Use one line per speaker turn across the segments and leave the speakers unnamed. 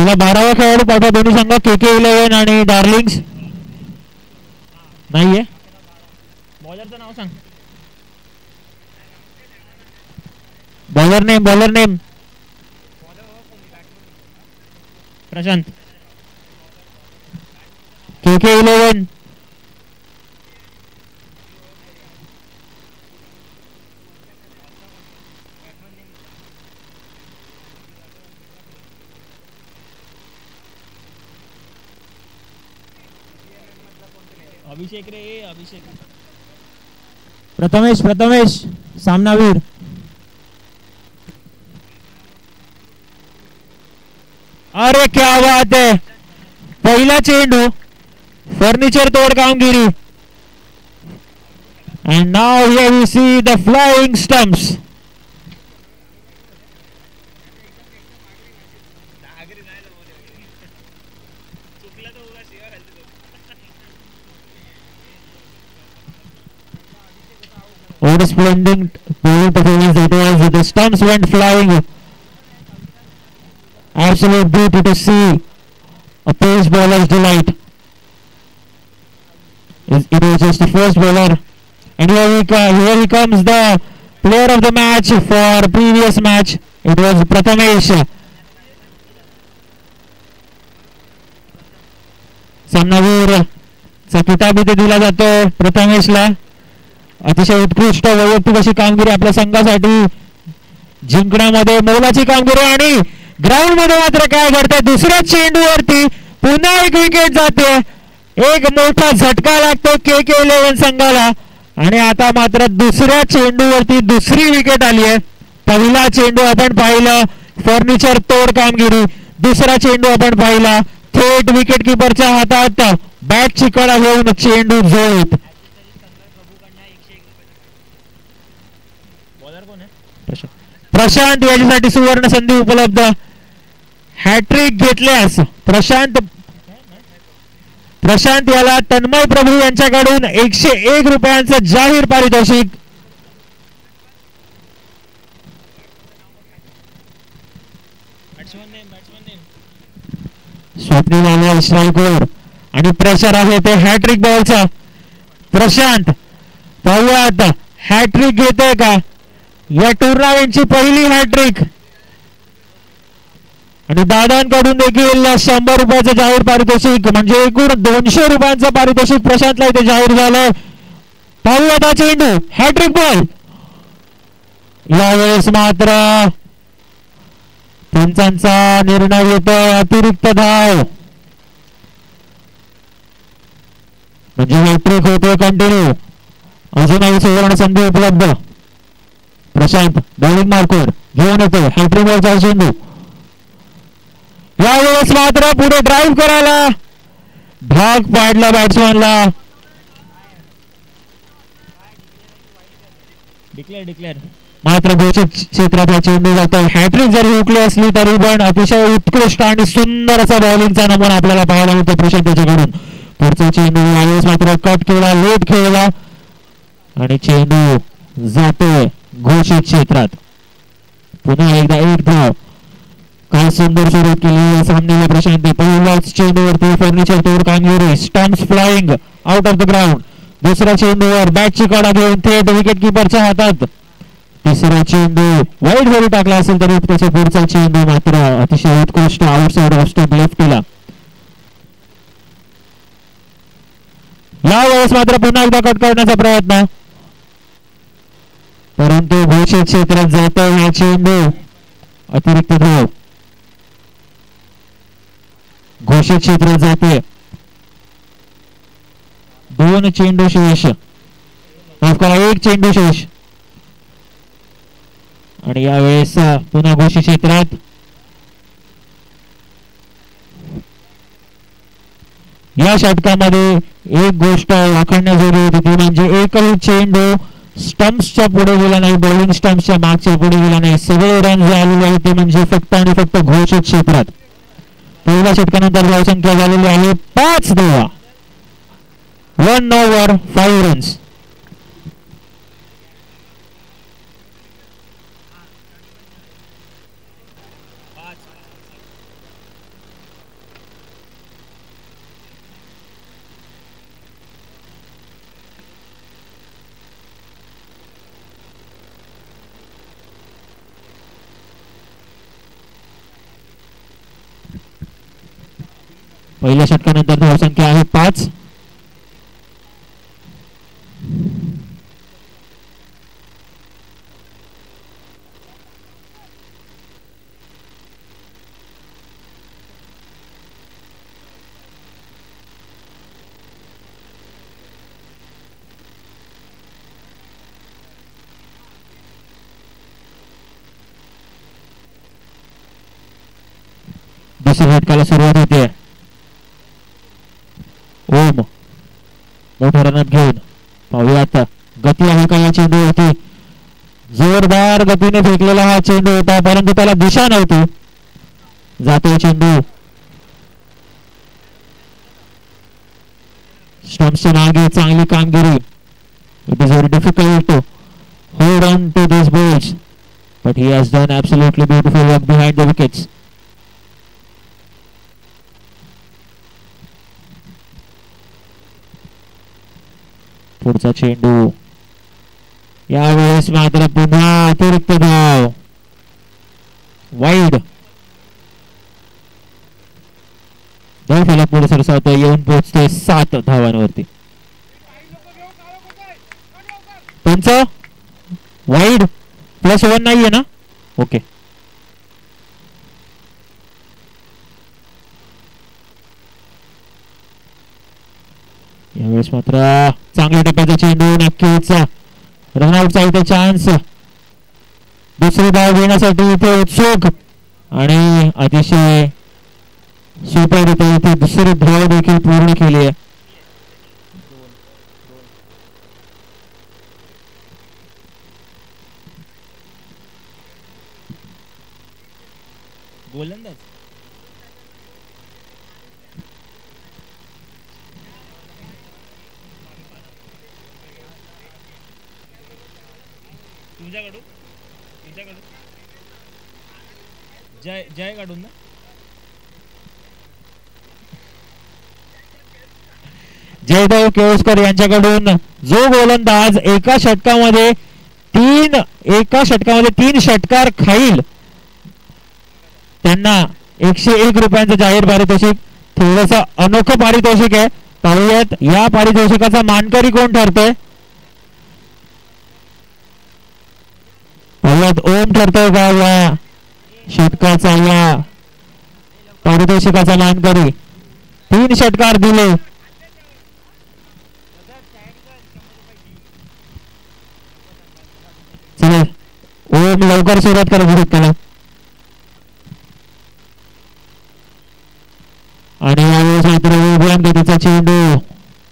मला 12वा खेळाडू पाठवा दोन्ही संघ KK11 आणि डार्लिंग्स. नाहीये बॉलरचं नाव सांग. बॉलर नेम प्रशांत. KK11
अभिषेक रे अभिषेक.
प्रथमेश सामनावीर. अरे क्या बात है, पहिला चेंडू फर्निचर तोड कामगिरी. And now here we see the flying stumps. What a splendid bowling performance it was. The stumps went flying. Absolute beauty to see. A pace bowler's delight. It was just the first bowler. And here he comes, the player of the match for previous match. It was Prathamesh. सामनावीर चा किताब इथे दिला जातो प्रथमेशला. अतिशय उत्कृष्ट वैयक्तिक अशी कामगिरी आपल्या संघासाठी जिंकण्यामध्ये मोलाची कामगिरी. आणि ग्राउंड मध्ये मात्र काय घडतंय, दुसऱ्या चेंडूवरती पुन्हा एक विकेट जाते. एक मोठा झटका लागतो KK11 संघाला. आणि आता मात्र दुसऱ्या चेंडूवरती दुसरी विकेट आली आहे. पहिला चेंडू आपण पाहिला फर्निचर तोड कामगिरी. दुसरा चेंडू आपण पाहिला थेट विकेट किपरच्या हातात बॅटची कडा घेऊन चेंडू जोडत. प्रशांत याच्यासाठी सुवर्ण संधी उपलब्ध. हॅट्रिक घेतल्यास प्रशांत याला तन्मय प्रभू यांच्याकडून 101 रुपयांचं जाहीर पारितोषिक. स्वप्नील स्ट्रायकर आणि प्रेशर आहे ते हॅट्रिक बॉलचा. प्रशांत पाहूया आता हॅट्रिक घेतोय का, या टुर्नामेंटची पहिली हॅट्रिक. आणि दादांकडून देखील 100 रुपयाचं जाहीर पारितोषिक, म्हणजे एकूण 200 रुपयांचं पारितोषिक प्रशांतला इथे जाहीर झालं. पाहूया आता चेंडू हॅट्रिक बॉल. यावेळेस मात्र पंचांचा निर्णय येतोय अतिरिक्त धाव, म्हणजे हॅट्रिक होतोय कंटिन्यू. अजूनही सुवर्ण संधी उपलब्ध. प्रशांत बॉलिंग मार्कवर घेऊन येतोय हॅट्रिक बॉलचा चेंडू. यावेळेस मात्र पुढे ड्राईव्ह करायला भाग पाडला बॅट्समॅनला.
डिक्लेअर
मात्र घोषित क्षेत्रातला चेंडू जातो. हॅट्रिक जरी हुकली असली तरी पण अतिशय उत्कृष्ट आणि सुंदर असा बॉलिंगचा नमुना आपल्याला पाहायला मिळतो प्रशांत याच्याकडून. पुढचा चेंडू यावेळेस मात्र कट केला, लेट खेळला आणि चेंडू जातोय घोषित क्षेत्रात. पुन्हा एकदा एक धाव. काय सुंदर सुरुवात केली सामन्याला प्रशांत. पहिल्याच चेंडूवरती फर्निचर तोड कामगिरी. Stumps flying out of the ground. दुसऱ्या चेंडूवर बॅटची कडा घेऊन थेट विकेट किपरच्या हातात. तिसरा चेंडू वाईड जरी टाकला असेल तरी त्याच्या पुढचा चेंडू मात्र अतिशय उत्कृष्ट आउटसाइड ऑफ स्टंप लेफ्टीला. यावेळेस मात्र पुन्हा एकदा कट करण्याचा प्रयत्न, परंतु घोषित क्षेत्रात जातो हा चेंडू. अतिरिक्त धाव घोषित क्षेत्रात जाते. 2 चेंडू शेष, माफ करा 1 चेंडू शेष. आणि यावेळेस पुन्हा घोषित क्षेत्रात. या षटकामध्ये एक गोष्ट राखण्याजोगी होती ती म्हणजे एकही चेंडू स्टम्प्सच्या पुढे गेला नाही, बॉलिंग स्टम्प्सच्या मागच्या पुढे गेला नाही. सगळे रन जे आलेले आहेत ते म्हणजे फक्त आणि फक्त घोषित क्षेत्रात. पहिल्या षटकानंतर धावसंख्या झालेली आहे 5 धावा. 1 ओव्हर 5 रन्स. पहिल्या षटकानंतर धावसंख्या आहे 5. दुसऱ्या षटकाला सुरुवात होते. ओम मोठा रनअप घेऊन पाहूयात गती आहे का या चेंडूवरती. जोरदार गतीने फेकलेला हा चेंडू होता, परंतु त्याला दिशा नव्हती. जातोय चेंडू स्टंप्सच्या मागे. चांगली कामगिरी. It is very difficult to hold on to this balls, but he has done absolutely beautiful work behind the wickets. पुढचा चेंडू यावेळेस मात्र पुन्हा अतिरिक्त धाव. वाईड. धाव फलक पुढे सरसावतोय, येऊन पोहोचतोय 7 धावांवरती. त्यांचं वाईड +1 नाहीये ना. ओके. यावेळेस मात्र चांगल्या टप्प्याचा चेंडू. नक्कीच रनआउटचा इथे चान्स. दुसरी धाव घेण्यासाठी इथे उत्सुक आणि अतिशय सुपररित्या इथे दुसरी धाव देखील पूर्ण केली आहे. गोलंदाज तुमच्याकडून जय काढून ना. जयदेव केळुसकर यांच्याकडून जो गोलंदाज एका षटकामध्ये तीन षटकार खाईल त्यांना 101 रुपयांचं जाहीर पारितोषिक. थोडस अनोखं पारितोषिक आहे. पाहूयात या पारितोषिकाचा मानकरी कोण ठरतोय. पाहूयात ओम ठरतोय का या षटकाचा, या पारितोषिकाचा मानकरी. 3 षटकार दिले. चला ओम लवकर सुरुवात करा षटकाला. आणि यावेळेस मात्र उभ्या गतीचा चेंडू.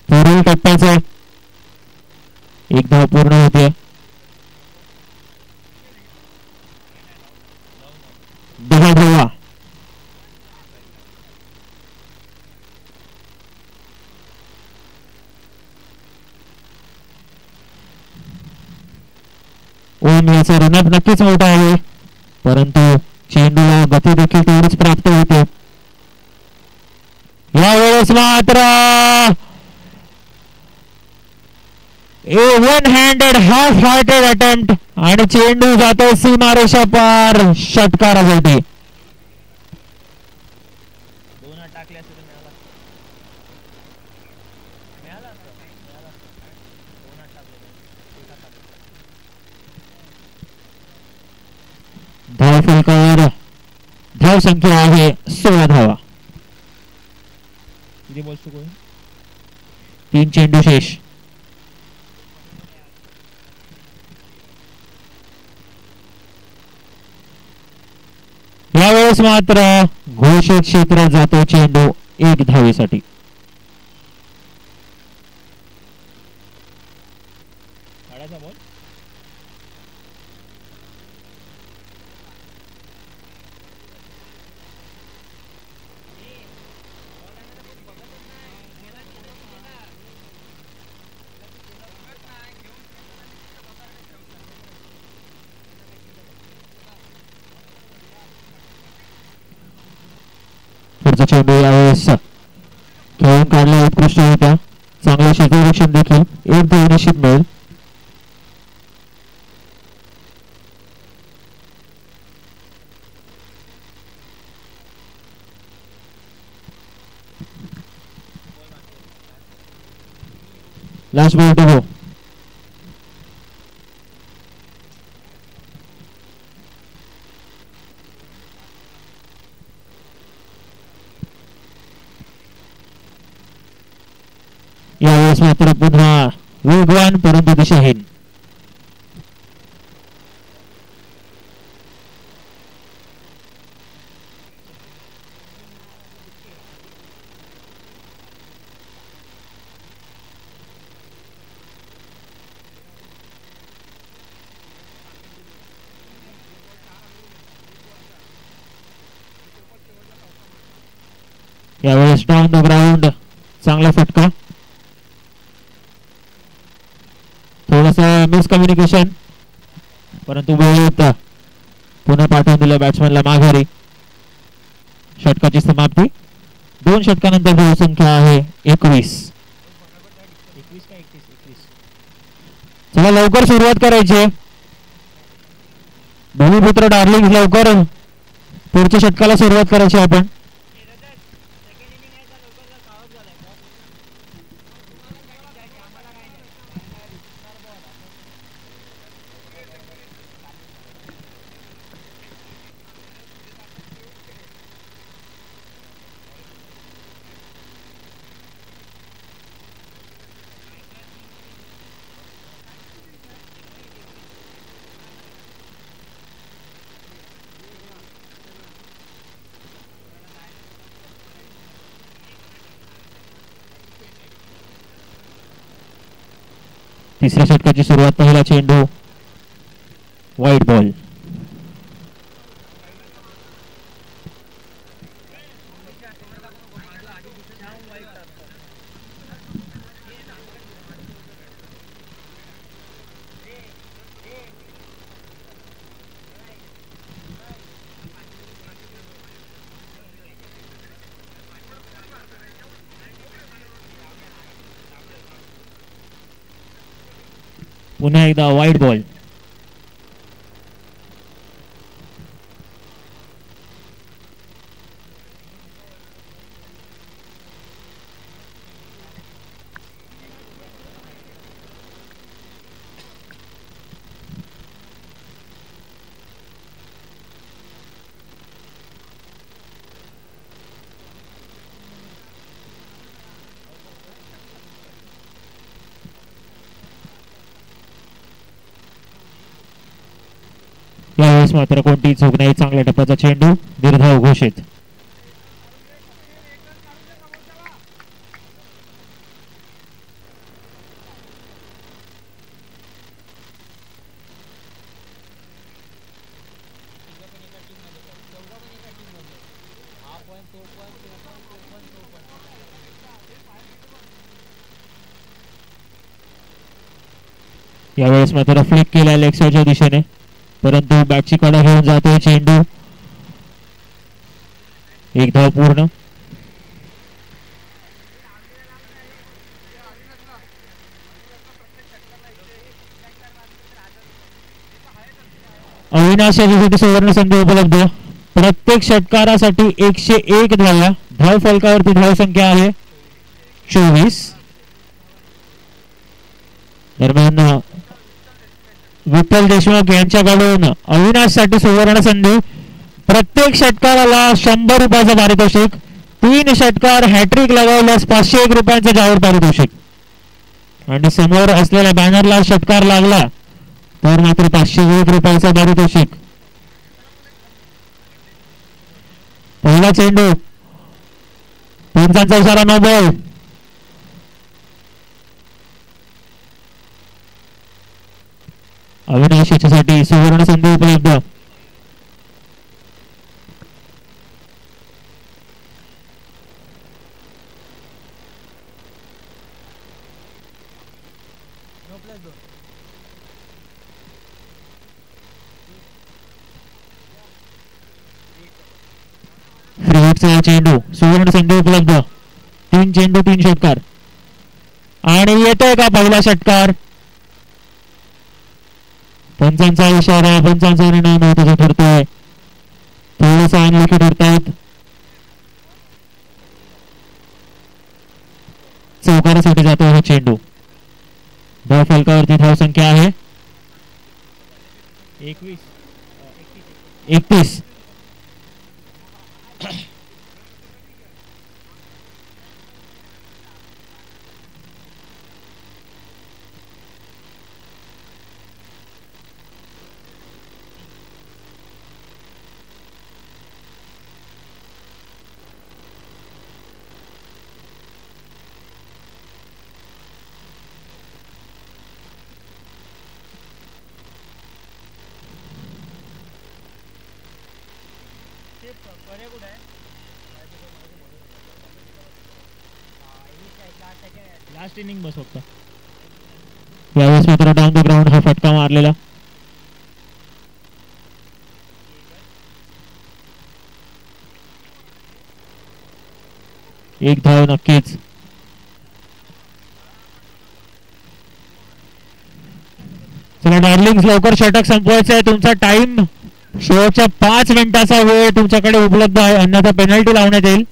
पुढील टप्प्याचा 1 धाव पूर्ण होते. 10 धावा. ओम याचा रनअप नक्कीच मोठा आहे, परंतु चेंडूला गती देखील तेवढीच प्राप्त होते. यावेळेस मात्र one handed half hearted attempt आणि चेंडू जातो सीमारेषा पार षटकारासाठी. धाव फलकावर धाव संख्या आहे 16 धावा. 3 चेंडू शेष. यावेळेस मात्र घोषित क्षेत्रात जातो चेंडू 1 धावेसाठी. पुढचा चेंडू यावेळेस खेळून काढला उत्कृष्ट होता. चांगलं क्षेत्ररक्षण देखील 1 धाव निश्चित मिळेल. Last ball to go. यावेळेस मात्र पुन्हा वेगवान परंतु दिशाहीन. यावेळेस डाऊन द ग्राउंड. चांगला फटका. थोडासा मिसकम्युनिकेशन परंतु वेळेत पुन्हा पाठवून दिलं बॅट्समॅनला माघारी. षटकाची समाप्ती. 2 षटकानंतर धावसंख्या आहे 21. चला लवकर सुरुवात करायची. भूमिपुत्र डार्लिंग लवकर पुढच्या षटकाला सुरुवात करायची आपण. तिसऱ्या षटकाची सुरुवात. पहिला चेंडू वाईट बॉल. पुन्हा एकदा वाईट बॉल. यावेळेस मात्र कोणतीही चूक नाही. चांगल्या टप्प्याचा चेंडू. निर्धाव घोषित. यावेळेस मात्र फ्लिक केला लेग साइडच्या दिशेने परंतु बॅटची कडा घेऊन जातोय चेंडू. एक धाव पूर्ण. अविनाश याच्यासाठी सुवर्ण संधी उपलब्ध. प्रत्येक षटकारासाठी 101 धावा. धाव फलकावरती धाव संख्या आहे 24. दरम्यान विठ्ठल देशमुख यांच्याकडून अविनाश साठी सुवर्ण संधी. प्रत्येक षटकाराला 100 रुपयाचं पारितोषिक. 3 षटकार हॅट्रिक लगावल्यास 501 रुपयांचं जाहीर पारितोषिक. आणि समोर असलेल्या बॅनरला षटकार लागला तर मात्र 501 रुपयाचं पारितोषिक. पहिला चेंडू. पंचांचा इशारा नो बॉल. अविनाश याच्यासाठी सुवर्ण संधी उपलब्ध. फ्रीहिटचा चेंडू. सुवर्ण संधी उपलब्ध. 3 चेंडू 3 षटकार. आणि येतोय का पहिला षटकार. पंचांचा इशारा. पंचांचा निर्णय महत्वाचा ठरतोय. थोडासा अनलकी ठरतायत. चौकारासाठी जातोय हा चेंडू. धाव फलकावरती धाव संख्या आहे 31.
लास्ट इनिंग बस फक्त.
यावेळेस मात्र डाऊन द ग्राउंड हा फटका मारलेला. एक धाव नक्कीच. चला डार्लिंग्स, लवकर षटक संपवायचं आहे. तुमचा टाइम शेवटच्या 5 मिनिटाचा वेळ तुमच्याकडे उपलब्ध आहे, अन्यथा पेनल्टी लावण्यात येईल.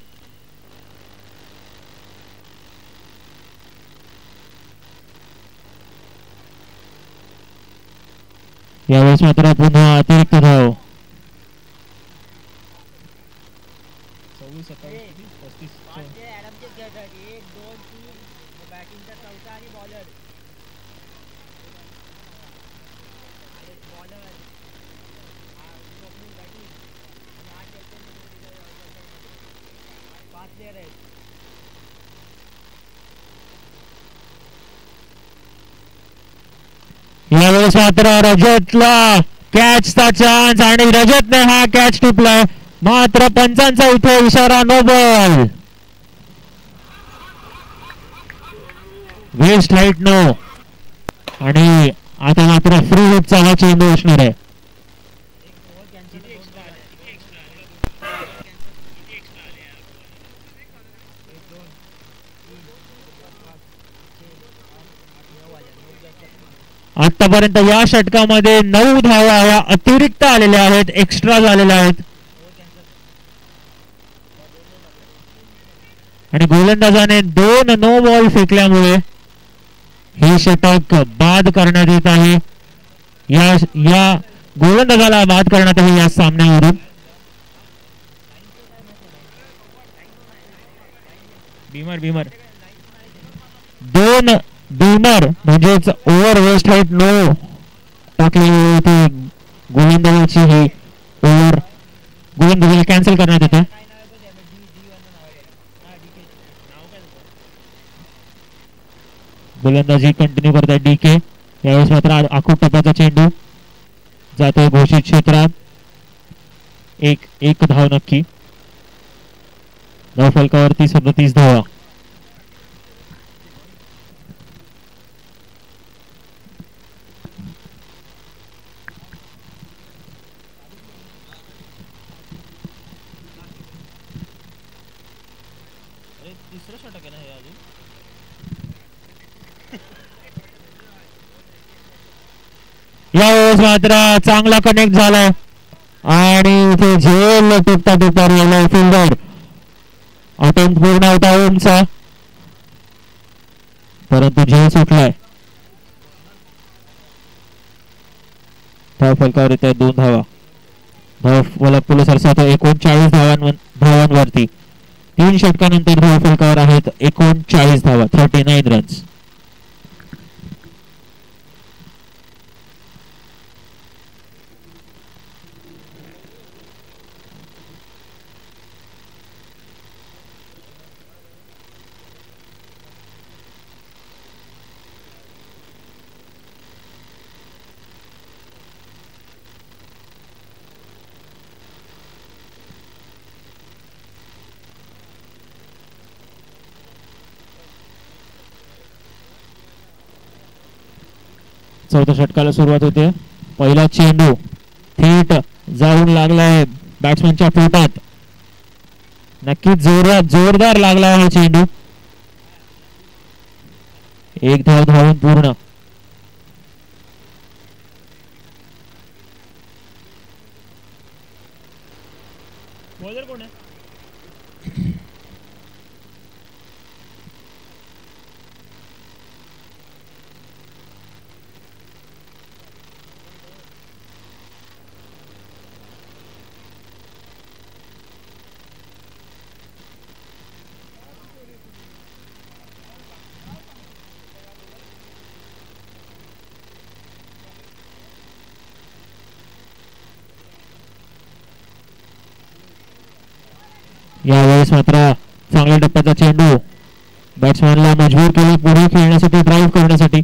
यावेळेस मात्र पुन्हा अतिरिक्त धाव.
34.
यावेळेस मात्र रजतला कॅचचा चान्स आणि रजतने हा कॅच टिपलाय. मात्र पंचांचा इथे इशारा, no ball, waist height no. आणि आता मात्र फ्री हिटचा हा चेंडू असणार आहे. आतापर्यंत या षटकामध्ये 9 धावा या अतिरिक्त आलेल्या आहेत, एक्स्ट्रा झालेल्या आहेत. आणि गोलंदाजाने 2 नो बॉल फेकल्यामुळे हे षटक बाद करण्यात येत आहे. या गोलंदाजाला बाद करण्यात आहे या सामन्यावरून.
बीमर
2 बीमर म्हणजेच ओव्हर वेस्ट हाईट नो टाकलेली होती गोलंदाजाची. ही ओव्हर गोलंदाजाला कॅन्सल करण्यात येते. गोलंदाजी कंटिन्यू करताय डीके. यावेळेस मात्र आखूड टप्प्याचा चेंडू जातोय घोषित क्षेत्रात. एक धाव नक्की. धाव फलकावरती 37 धावा.
तिसरं षटक आहे ना हे अजून.
यावेळेस मात्र चांगला कनेक्ट झालाय आणि इथे झेल टिपता टिपता गेलाय फिल्डर. अटेम्प्ट पूर्ण होता ओमचा, परंतु झेल सुटलाय. धाव फलकावर येत 2 धावा. धाव फलक पुढे सरसावतो 39 धावांवरती. 3 षटकानंतर धाव फलकावर आहेत 39 धावा, 39 रन्स. चौथ्या षटकाला सुरुवात होते. पहिला चेंडू थेट जाऊन लागलाय बॅट्समनच्या पोटात. नक्कीच जोरदार लागला हा चेंडू. 1 धाव धावून पूर्ण.
बॉलर कोण आहे?
यावेळेस मात्र चांगल्या टप्प्याचा चेंडू बॅट्समॅनला मजबूर केलं पुढे खेळण्यासाठी ड्राईव्ह करण्यासाठी.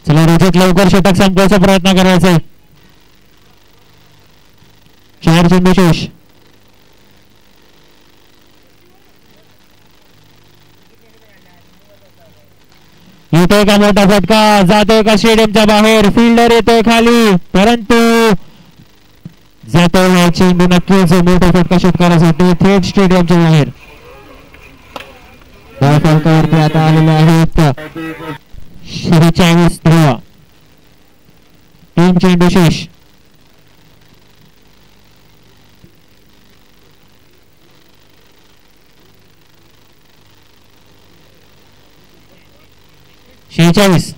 चला रोजित लवकर षटक संपवायचा प्रयत्न करायचा आहे. 4 चेंडू शेष. येतोय का मोठा फटका, जातोय का स्टेडियमच्या बाहेर, फिल्डर येतोय खाली, परंतु जातोय हा चेंडू नक्कीच मोठा फटका षटकारासाठी थेट स्टेडियमच्या बाहेर. फलकावरती आता आलेले आहेत 46 धावा. 3 चेंडू शेष. शेहेचाळीस.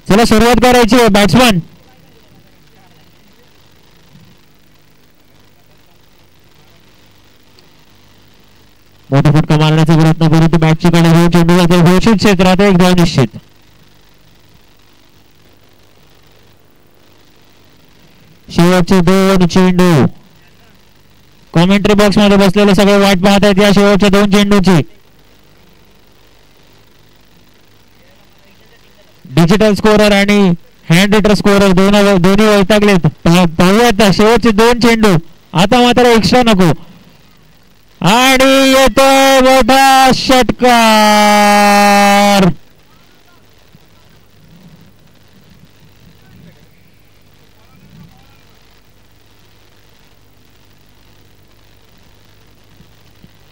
चला सुरुवात करायची आहे. बॅट्समन मोठा फटका मारण्याचा प्रयत्न परंतु बॅटची कडे घेऊन चेंडू जातो घोषित क्षेत्रात. एक धाव निश्चित. शेवटचे 2 चेंडू. कॉमेंट्री बॉक्स मध्ये बसलेले सगळे वाट पाहत आहेत या शेवटच्या 2 चेंडूची. डिजिटल स्कोरर आणि हँड रेटर स्कोरर दोन्ही वैतागलेत. पाहूयात शेवटचे 2 चेंडू. आता मात्र एक्स्ट्रा नको. आणि येतो मोठा षटकार.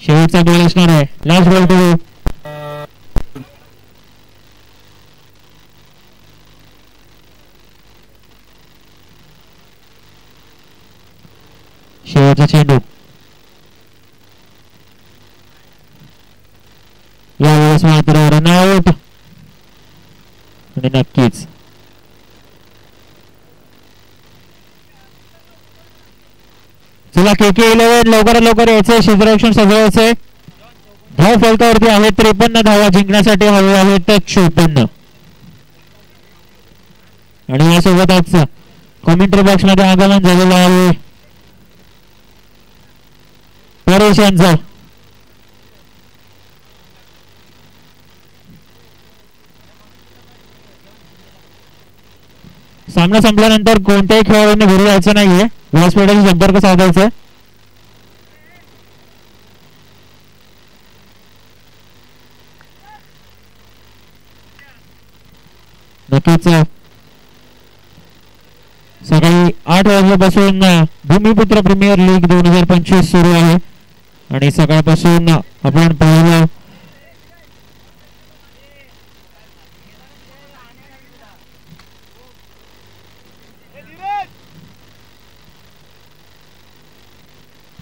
शेवटचा बॉल असणार आहे. Last ball to. शेवटचा चेंडू. यावेळेस मात्र रनआउट. आणि नक्कीच चला KK11 लवकरात लवकर यायचंय. क्षेत्ररक्षण सजवायचंय. धाव फलकावरती आहेत 53 धावा. जिंकण्यासाठी हवे आहेत 54. आणि यासोबतच कॉमेंट्री बॉक्स मध्ये आगमन झालेलं आहे परेश यांचं. सामना संपल्यानंतर कोणत्याही खेळाडूने घरी जायचं नाहीये. व्यासपीठाशी संपर्क साधायचा. नक्कीच सकाळी 8 वाजल्यापासून भूमिपुत्र प्रीमियर लीग 2025 सुरू आहे. आणि सकाळपासून आपण पाहिलं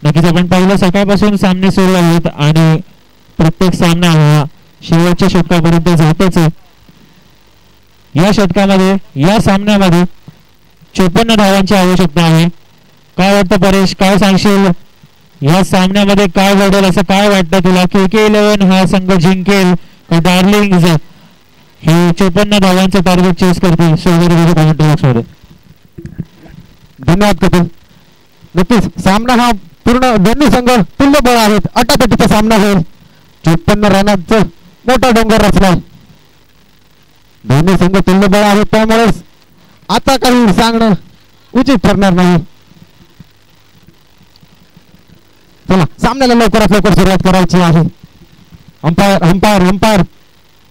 नक्कीच आपण पाहिलं सकाळपासून सामने सुरू आहेत आणि प्रत्येक सामना हा शेवटच्या षटकापर्यंत जातोच. या षटकामध्ये या सामन्यामध्ये 54 धावांची आवश्यकता आहे. काय वाटतं परेश, काय सांगशील या सामन्यामध्ये काय घडेल, असं काय वाटतं तुला? KK11 हा संघ जिंकेल का डार्लिंग्स हे 54 धावांचं टार्गेट चेस करतील? सोबत कमेंट बॉक्स मध्ये.
धन्यवाद कपिल. नक्कीच सामना हा पूर्ण दोन्ही संघ तुल्यबळ आहेत. अटातटीचा सामना होईल. 54 रनांचं मोठा डोंगर रचला. दोन्ही संघ तुल्यबळ आहेत त्यामुळे आता काही सांगणं उचित ठरणार नाही. चला सामन्याला लवकरात लवकर सुरुवात करायची आहे. अंपायर अंपायर अंपायर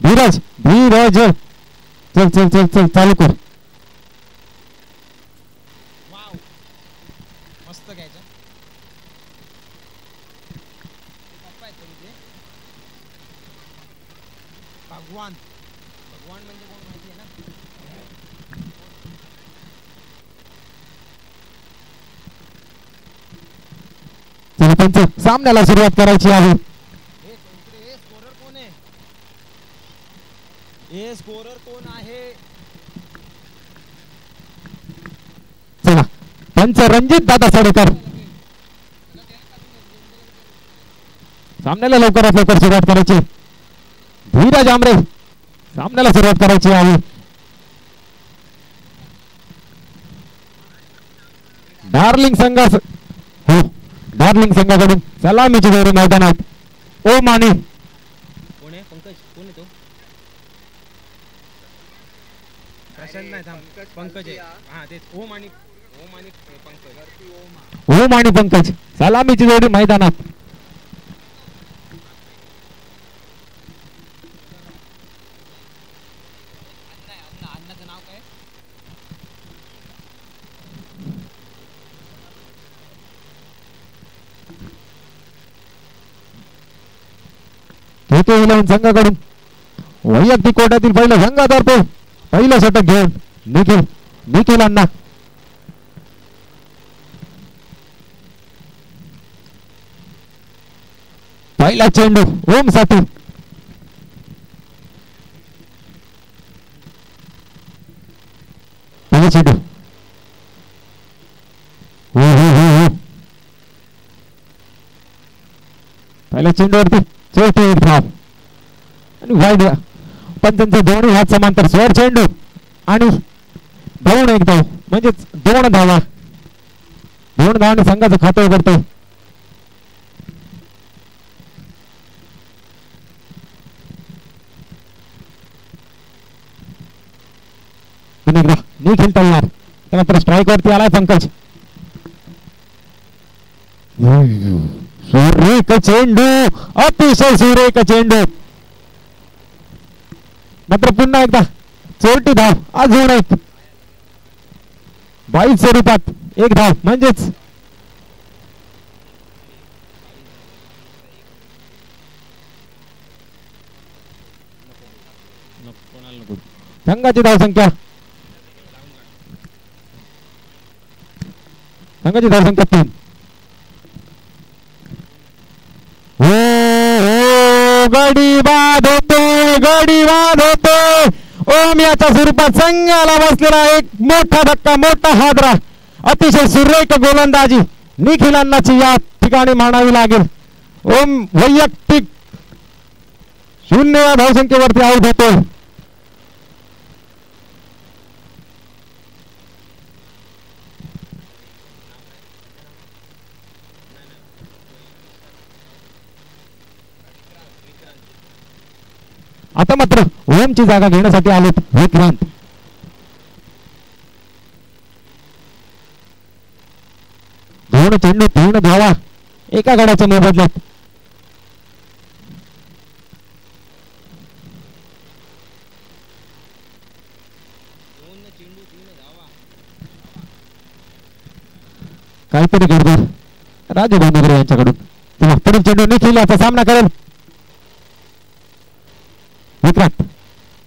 धीरज धीरज चल चल चल चल चालू कर.
मस्त घ्यायचं. भगवान
चला त्यांचं सामन्याला सुरुवात करायची आहे.
स्कोरर कोण आहे?
चला पंच रणजित दादा साडेकर. सामन्याला लवकरात लवकर सुरुवात करायची. धीरज आमरे सामन्याला सुरुवात करायची आहे. डार्लिंग संघ हो डार्लिंग संघाकडून सलामीची जोडी मैदानात. ओ माने
कोण आहे? पंकज कोण आहे तो? प्रशांत नाही थांब पंकज आहे. हा तेच ओम आणि पंकज.
ओम आणि पंकज सलामीची जोडी मैदानात. संघाकडून वैयक्तिक कोट्यातील पहिलं संघातर्फे पहिलं षटक घेऊन निखिल अण्णा. पहिला चेंडू ओम साठी. पहिला चेंडू पहिल्या चेंडूवरती चौथी एक धाव आणि वाईड पंचांचे दोन्ही हात समांतर स्वर चेंडू आणि धावून एक धाव म्हणजेच 2 धावा. 2 धावांनी संघाचं खातं उघडतंय. निखिल तलवार त्यानंतर स्ट्राईक वरती आलाय पंकज. सुरेख चेंडू अतिशय सुरेख चेंडू. मात्र पुन्हा एकदा चोरटी धाव अजून एक 22 स्वरूपात एक धाव म्हणजेच संघाची धावसंख्या 3. गडी बाद होते ओम याच्या स्वरूपात संघाला बसलेला एक मोठा धक्का मोठा हादरा. अतिशय सुरेख गोलंदाजी निखिलांनाची या ठिकाणी मानावी लागेल. ओम वैयक्तिक 0 या धावसंख्येवरती आऊट होतो. आता मात्र ओमची जागा घेण्यासाठी आलेत विक्रांत. दोन चेंडू 3 धावा एका गड्याच्या मोबदल्यात. काहीतरी गडबड राजू भानुगरे यांच्याकडून. तेव्हा पुढील चेंडू निखिल याचा सामना करेल विक्रांत.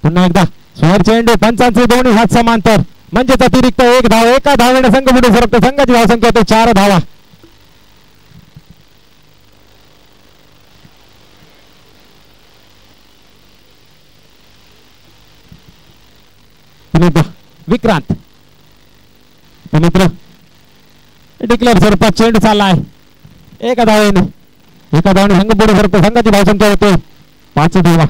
पुन्हा एकदा स्वर चेंडू पंचांचे दोन्ही हात समांतर म्हणजेच अतिरिक्त 1 धाव. एका धावेने संघ पुढे सरकतो. संघाची धावसंख्या होते 4 धावा. विक्रांत मित्र डिक्लेअर स्वरूपात चेंडू चाललाय. एका धावेने संघ पुढे सरकतो. संघाची धावसंख्या होते 5 धावा.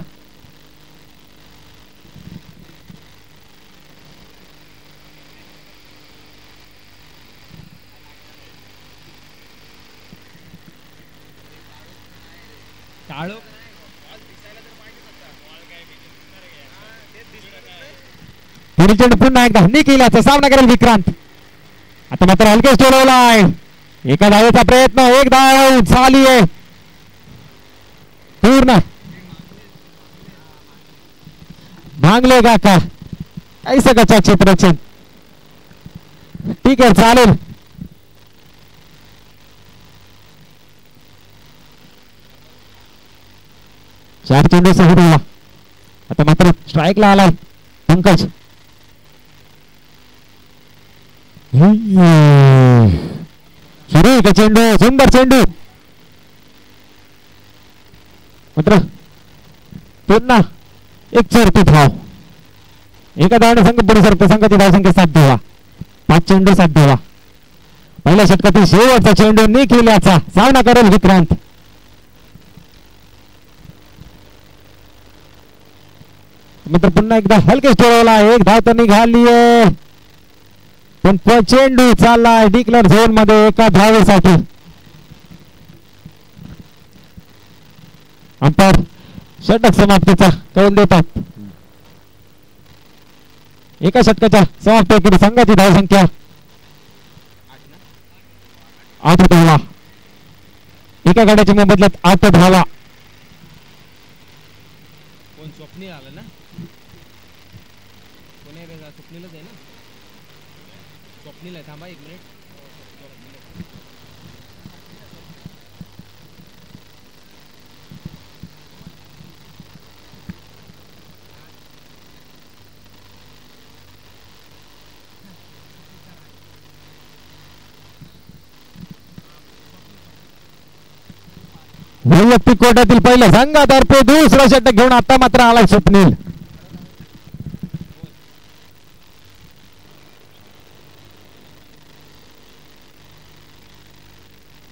पुन्हा एकदा निखिलाचा सामना करेल विक्रांत. आता मात्र हलकेच ठेवलाय. एका धावेचा प्रयत्न. 1 धाव झाली आहे पूर्ण. भांगले का ऐसा कच्चा क्षेत्ररक्षण. ठीक आहे चालेल. चार चेंडू 6 धावा. आता मात्र स्ट्राईकला आलाय पंकज. सुरू का चेंडू, सुंदर चेंडू. मात्र पुन्हा एक चरती धाव. एका धावाने संघ पुढे सरतो. संघाची धावसंख्या 7 धावा. 5 चेंडू 7 धावा. पहिल्या षटकातील शेवटचा चेंडू निखिल्याचा सामना करेल विक्रांत. मित्र पुन्हा एकदा हलकेच ठेवला. एक धाव तर निघाली पण चेंडू चाललाय डिक्लेअर झोन मध्ये एका धावेसाठी. अंपायर षटक समाप्तीचा कौल देतात. एका षटकाच्या समाप्तीकडे संघाची धावसंख्या 8 धावा. एका गाड्याच्या मोबदल्यात 8 धावा.
कोण स्वप्नील आलं ना, कोण आहे रे? स्वप्नीलच आहे ना, स्वप्नील आहे. थांबा 1 मिनिट.
वैयक्तिक कोट्यातील पहिल्या संघातर्फे दुसरा षटक घेऊन आता मात्र आलाय स्वप्नील.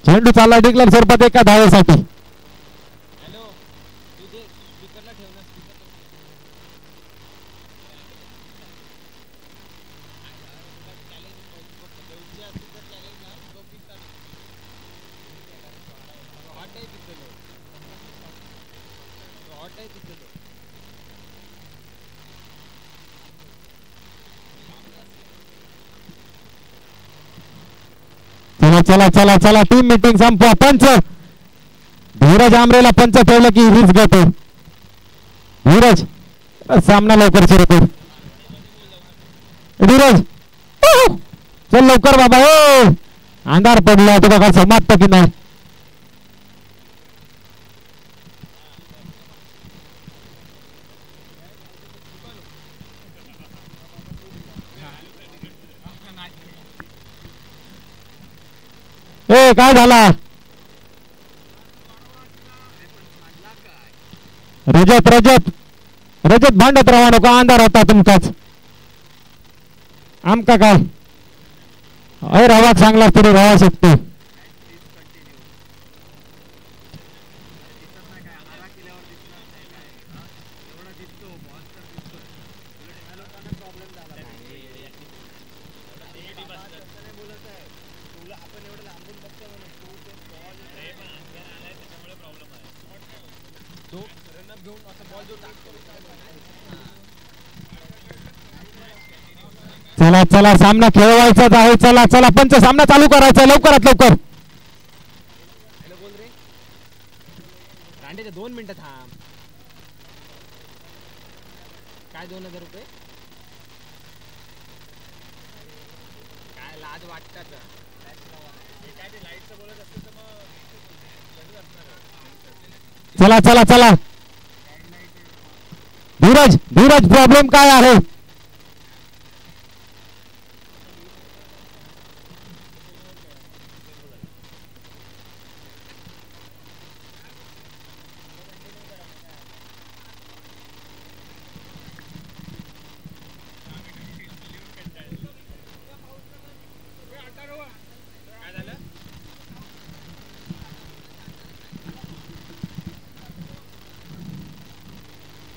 चेंडू चालला डिक्लेअर स्वरूपात एका धावेसाठी.
हॅलो, तुझे स्पीकरला ठेव ना, स्पीकर.
चला चला चला चला टीम मीटिंग संपवा. पंच धीरज आमरेला पंच ठेवलं की हीच गट. धीरज सामना लवकर सुरू कर. धीरज चल लवकर बाबा. हो अंधार पडला तुला काय समाप्त की नाही. ए काय झाला रजत रजत रजत भांडत राहा नको. अंधार होता तुमचाच आमका काय अय रावा चांगला तरी राहा शकतो. चला चला सामना खेळवायचाच आहे. चला चला पंच सामना चालू करायचा लवकरात लवकर.
बोल रे रांडेचे 2 मिनिटं थांब. काय 2000 रुपये? काय लाज वाटतात का? काय ते लाईटचं बोलत असतं तर मग
चला चला चला. धीरज धीरज प्रॉब्लेम काय आहे?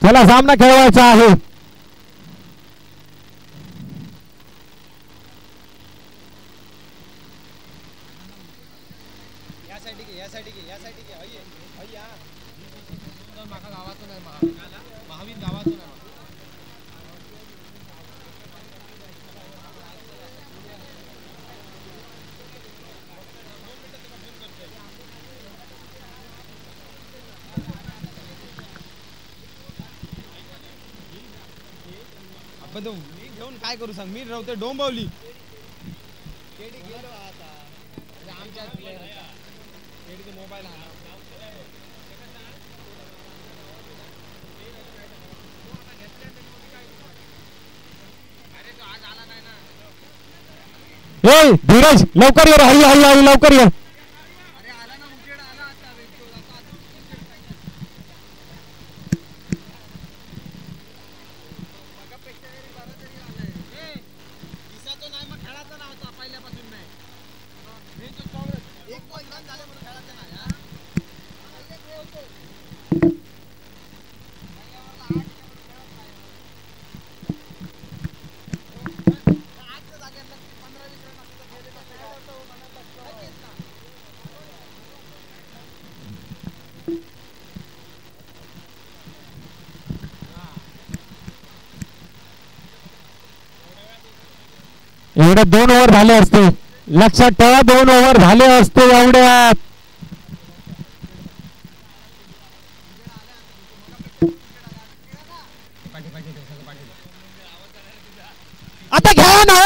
चला सामना खेळवायचा आहे.
यासाठी घे यासाठी घे यासाठी घे. अय्या माका गावातून आहे. महावीर गावातून आहे. आपण मी घेऊन काय करू सांग. मी राहते डोंबवली. गेलो आता आमच्या मोबाईल हा
ए धीरज लवकर ये रे, हळू हळू हळू लवकर ये. एवढे 2 ओव्हर झाले असते, लक्षात ठेवा 2 ओव्हर झाले असते एवढ्यात. आता घ्या ना.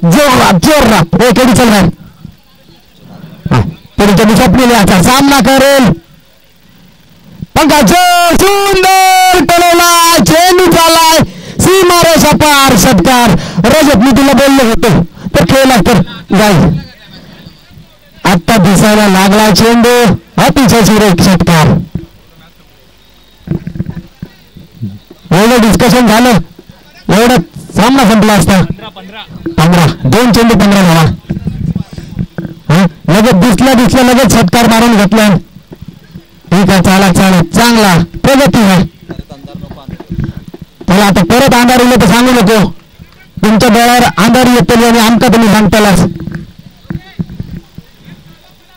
जोरात हे केडी चल बाहेर. केडी चेंडू स्वप्नील याचा सामना करेल. पंकज सुंदर टोलवला चेंडू चाललाय सीमारेषा पार. षटकार. रजत मी तुला बोललो होतो तर खेळला तर जाईल. आता दिसायला लागला चेंडू. अतिशय सुरेख षटकार. एवढं डिस्कशन झालं एवढं सामना संपला असता. 15 2 चेंडू 15 झाला. लगेच दिसलं लगेच षटकार मारून घेतलं. ठीक आहे चालत चांगला प्रगती आहे. त्याला आता परत अंधार येईल तर सांगू नको. तुमच्या डोळ्यावर अंधार येतो आणि आमका तुम्ही सांगतालाच.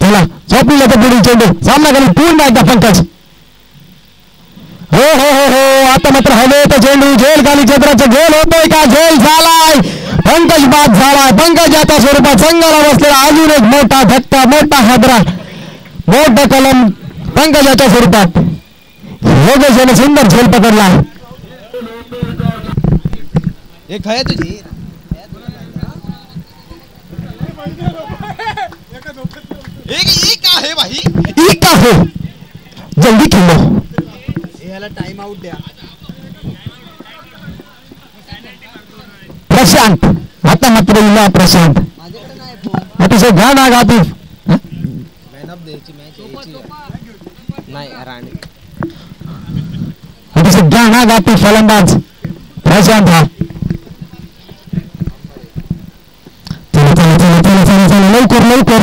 चला झोपलेला तर पुढील चेंडू सामना करून पूर्ण एकदा पंकज. हो हो हो हो आता मात्र हवे तर चेंडू झेल खाली क्षेत्राचा झेल होतोय का? झेल झालाय. पंकज बाद झालाय. पंकजाच्या स्वरूपात संघाला बसलेला अजून एक मोठा धक्का मोठा हादरा मोठा कलम पंकजाच्या स्वरूपात. योगेश याने सुंदर झेल पकडला.
एक है तुझी एक का है भाई.
का हो जल्दी खेलो.
याला टाइम आउट द्या.
प्रशांत आता मात्र इला प्रशांत
माझ्याकडे नाही फोन.
अतिशय घाण आग आतिफ.
मॅन ऑफ द्यायची मॅच नाही राणी.
अतिशय घाण आग आतिफ फलंदाज प्रशांत हा. चला लवकर
लवकर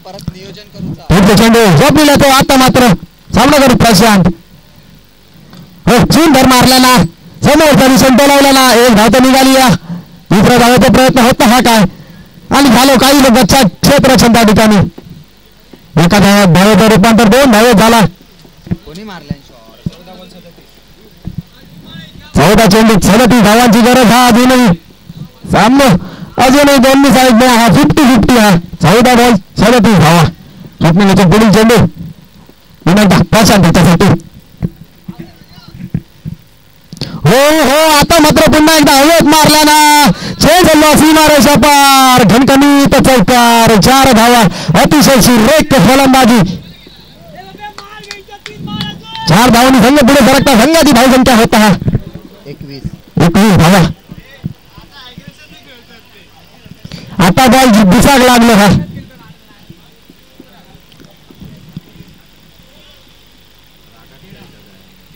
परत नियोजन करू.
चेंडू झोपलेला तो. आता मात्र सामना करू प्रशांत. हो सुंदर मारला ना. समोरचा दिशेने बोलावला ना. एक धाव तर निघाली. या दुसरा धावाचा प्रयत्न होता हा काय आणि झालो काही लोकांच्या क्षेत्राच्या त्या ठिकाणी. एका धावेचं रूपांतर 2 धावे झाला.
कोणी मारल्या
14 चेंडू 37 धावांची गरज हा अजूनही. सामना अजूनही दोन्ही साईड हा 50-50 हा. 14 बॉल 37 धावा. स्वप्नीलच्या पुढील चेंडू पुन्हा प्रशांत त्याच्यासाठी. हो हो आता मात्र पुन्हा एकदा हवेत मारला ना. चेंडू सीमारेषा पार. घणघणीत चौकार. 4 धावा. अतिशय सुरेख फलंदाजी. 4 धावांनी संघ पुढे सरकता. संघाची धावसंख्या होता हा 21 धावा. आता बॉल दिसाक लागलं हा.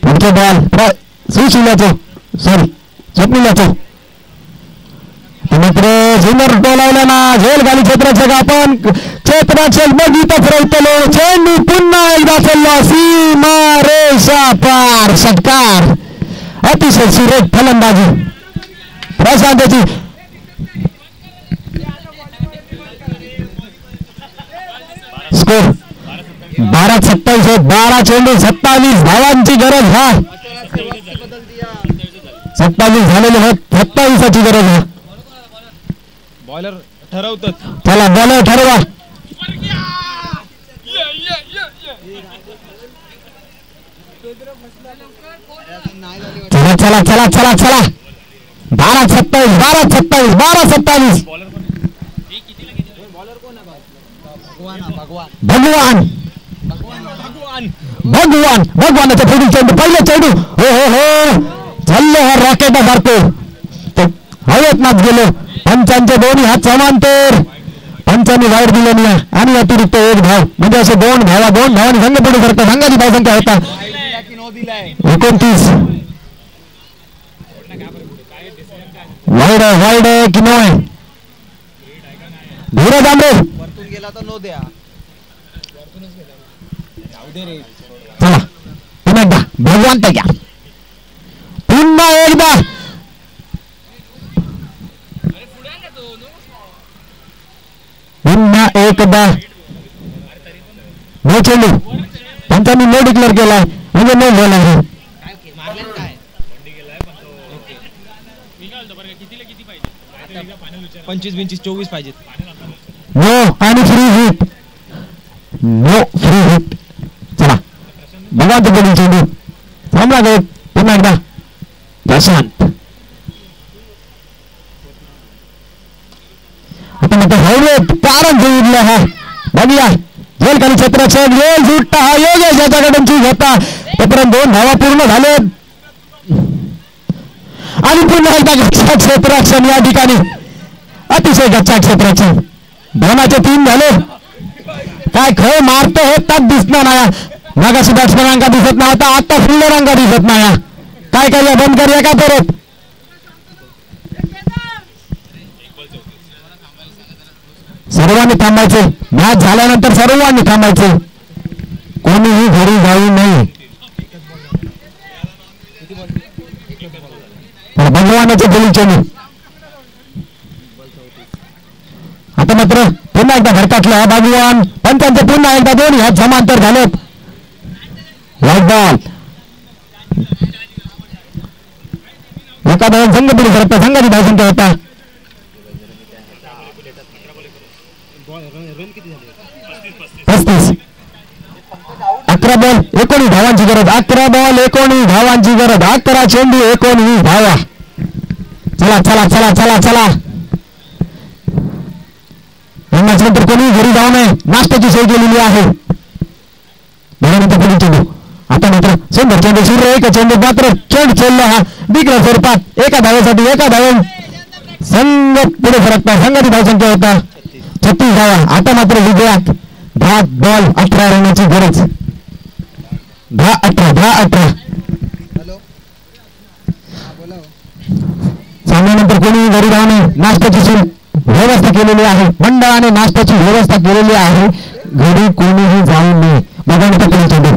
पुढचे बॉल सुशिलाचं सॉरी स्वप्नीलाचं मात्र सुंदर बोलावला ना. झेल खाली क्षेत्राचं आपण क्षेत्राचे बघितच राहतलो. चेंडू पुन्हा एकदा चालला सीमा रेषा पार. षटकार. अतिशय सुरेख फलंदाजी प्रशांतची. स्कोर 12-27. 12 चेंडू 27 धावांची गरज हा. 27 झालेले होत. 27ची गरज हा.
बॉलर ठरवतात.
चला बॉलर ठरवा. चला चला चला चला चला 12-27 12-27 12-27. भगवान भगवानाच्या पुढील चेंडू पहिलं चेंडू. हो हो हो चाललो हा रॉकेट मारतो. हवेत नाच गेलो. पंचांचे दोन्ही हात समांतर. पंचांनी वाईट दिले नाही आणि अतिरिक्त 1 धाव म्हणजे असे 2 धावांनी संघ पुढे करतात. संघाची धावसंख्या होता 29. वाईड की नोय धीरज आंबे
वरतून गेला तर नो द्या.
चला पुन्हा एकदा भगवान तयार. पुन्हा एकदा पुन्हा एकदा नो चेंडू. पंचांनी नो डिक्लेअर केलाय म्हणजे नो बॉल आहे.
25-24 पाहिजेत.
नो आणि free hit. No free hit. चला भगवान पुढील चेंडू सामना घेत पुन्हा एकदा प्रशांत. धावलेत कारण जोडलं हा बघूया झेल खाली क्षेत्राचं गोल सुट्टा हा योगेश याच्याकडून चूक होता तोपर्यंत 2 धावा पूर्ण झालेत आणि पुन्हा एकदा गच्चा क्षेत्ररक्षण या ठिकाणी अतिशय गच्चा क्षेत्राचं 2चे 3 झाले काय खेळ मारतो हे त्यात दिसणार नाही मागाशी बॅट्समॅन अंका दिसत नव्हता आता फिल्डर अंका दिसत नाही काय करूया बंद करूया का परत सर्वांनी थांबायचे मॅच झाल्यानंतर सर्वांनी थांबायचे कोणीही घरी जाऊ नये भगवानाचे बोली चेंडू आता मात्र पुन्हा एकदा भरकाटला हा भगवान पण त्यांचे पुन्हा एकदा 2 ह्यात समांतर झालेत वाईट बॉल एका धाव संघ पुढे सरकता संघाची धावसंख्या होता 35 11 बॉल 19 धावांची गरज 11 बॉल 19 धावांची गरज 11 चेंडू 19 धावा चला चला चला चला चला नंतर कोणी घरी जाऊ नये नाश्त्याची सोय केलेली आहे पुढे चेंडू आता मात्र सुंदर चेंडू सूर्य एक चेंडू मात्र चेंडू खेळला हा बिगडा स्वरूपात एका धावेसाठी एका धावून संघ पुढे सरकता संघाची धावसंख्या होता 36 धावा आता मात्र विजयात 10 बॉल 18 रनाची गरज 10-18 सामन्यानंतर कोणी घरी जाऊ नये नाश्त्याची व्यवस्था केलेली आहे मंडळाने नाश्त्याची व्यवस्था केलेली आहे घरी कोणीही जाऊ नये बघा पुढे चेंडू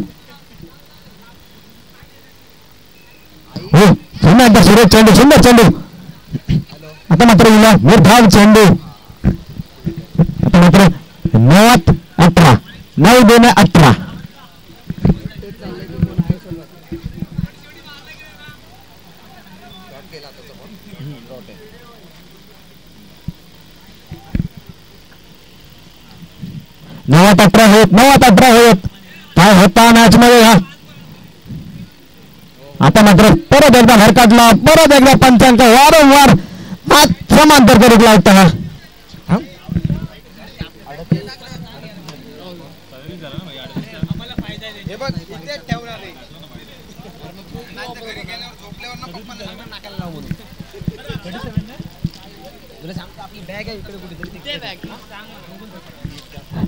हो पुन्हा एकदा सुरेश चेंडू सुंदर चेंडू आता मात्र विला निर्धाव चेंडू आता मात्र 9-18 9-18 9-18 होत काय होता मॅच मध्ये हा आता मात्र परत एकदा भरकाटला परत एकदा पंचांक वारंवार हात समांतर करीत लावता हा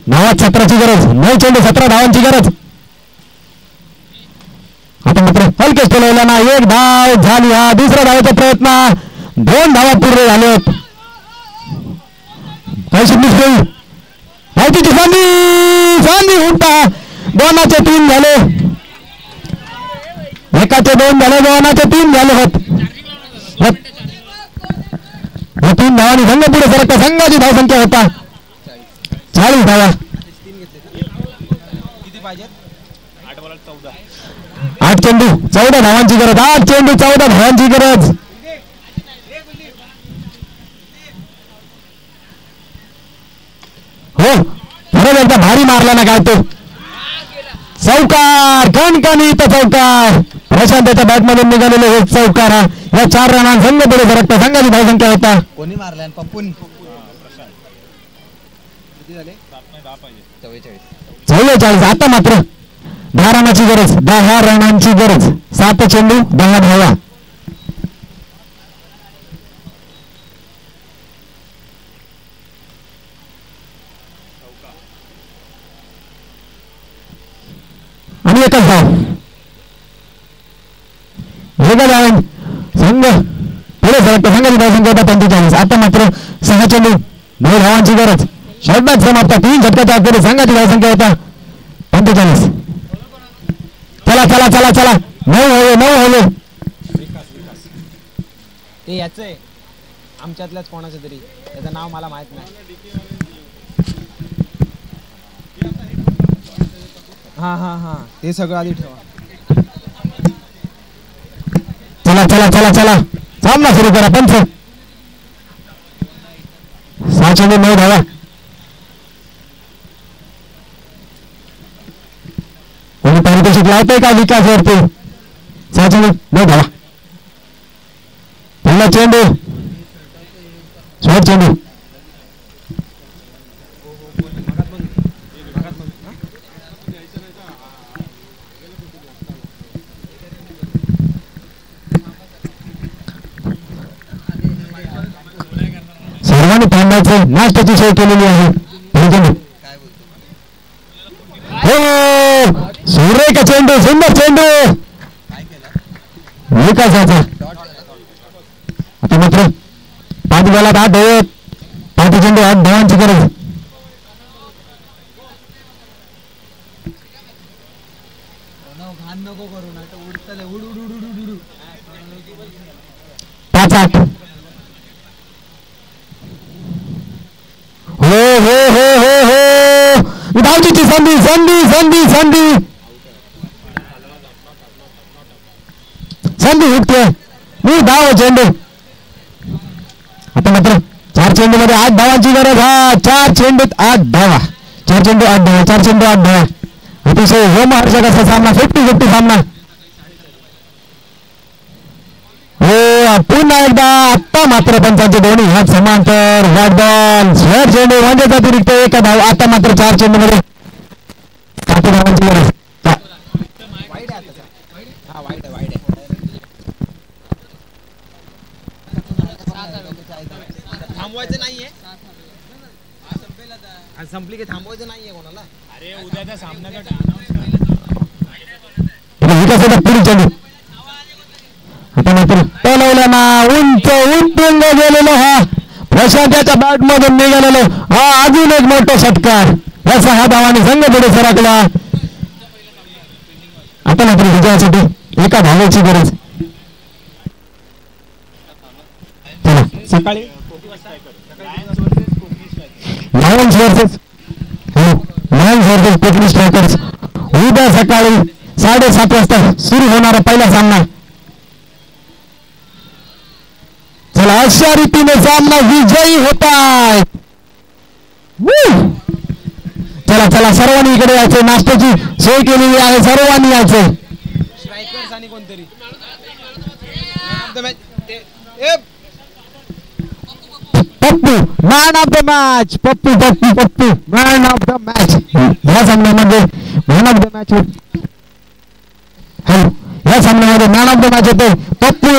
नवा 17ची गरज 9 चेंडू 17 धावांची गरज आता मात्र हलकेच टोलवला ना 1 धाव झाली हा दुसरा धावाचा प्रयत्न 2 धावा पूर्ण झालेत काय संधी संधी उठा 2चे 3 झाले एकाचे 2 झाले 2चे 3 झाले होत 3 धावांनी संघ पुढे सरकता संघाची धावसंख्या होता 40 धावा 8 चेंडू 14 धावांची गरज 8 चेंडू 14 धावांची गरज हो परत एकदा भारी मारला ना काय तो चौकार कणकणीत चौकार प्रशांतच्या बॅटमधून निघालेले हे चौकार हा या 4 रनांत संघ पुढे सरकता संघाची धावसंख्या होता
कोणी मारला पप्पून
44 आता मात्र 10 रनाची गरज 10 रनांची गरज 7 चेंडू 10 धावा आणि एकच धाव संघ पुढे सरकता संघाची धावसंख्या होता 45 आता मात्र 6 चेंडू 9 धावांची गरज षटक समाप्त 3 षटकाच्या अखेरीस संघाची धावसंख्या होता 45 चला चला चला चला 9 हवे
ते याच आहे आमच्यातल्याच कोणाचं तरी त्याचं नाव मला माहित नाही हा ते सगळं आधी ठेवा
चला चला चला चला सामना सुरू करा पंच 6 चेंडू 9 धावा कोणी पारितोषिक लावतोय का विकासवरती 6 चेंडू 9 धावा पहिला चेंडू शॉर्ट चेंडू यायचं नाश्त्याची सोय केलेली आहे. हो सुरेख चेंडू, सुंदर चेंडू विकासाचा. आता मात्र 5 बॉलात 8 धावा, 5 चेंडू 8 धावांची गरज.
नको करू ना उडतले उड उड उड उड उड
5-8. हो हो हो हो हो धावचीची संधी संधी संधी संधी संधी उठते मी धाव चेंडू. आता मात्र 4 चेंडू मध्ये 8 धावांची गरज. हा 4 चेंडूत 8 धावा, 4 चेंडू 8 धावा, 4 चेंडू 8 धावा. अतिशय रोमहर्षक असा सामना, 50-50 सामना. हो पुन्हा एकदा आत्ता मात्र पंचांचे दोन्ही हात समांतर. व्हाईट बॉल, स्क्वेअर चेंडू म्हणजे अतिरिक्त 1 धाव. आता मात्र 4 चेंडू मध्ये 7 धावांची गरज.
वाईट आहे आता. हा वाईट आहे वाईट आहे. थांबवायचं नाहीये, संपली की थांबवायचं नाहीये कोणाला.
अरे उद्याचा सामना
विकासाचा पुढील चेंडू. आता मात्र टोलवला ना, उंच उंटून गेलेलो हा प्रशांताच्या बॅट मधून निघालेलो हा अजून एक मोठा षटकार. या 6 धावांनी संघ पुढे सरकला. आता मात्र विजयासाठी 1 धावेची गरज. चला
सकाळी
लायन्स वर्सेस कोकणी स्ट्रायकर्स उद्या सकाळी 7:30 वाजता सुरू होणारा पहिला सामना. चला अशा रीतीने सामना विजयी होताय. चला चला सर्वांनी इकडे यायचं, नाश्त्याची सोय केलेली आहे, सर्वांनी यायचं.
स्ट्रायकर्स आणि कोणतरी
Pappu man of the match. Pappu Pappu Pappu man of the match. या सामन्यामध्ये मॅन ऑफ द मॅच या सामन्यामध्ये मॅन ऑफ द मॅच होते पप्पू.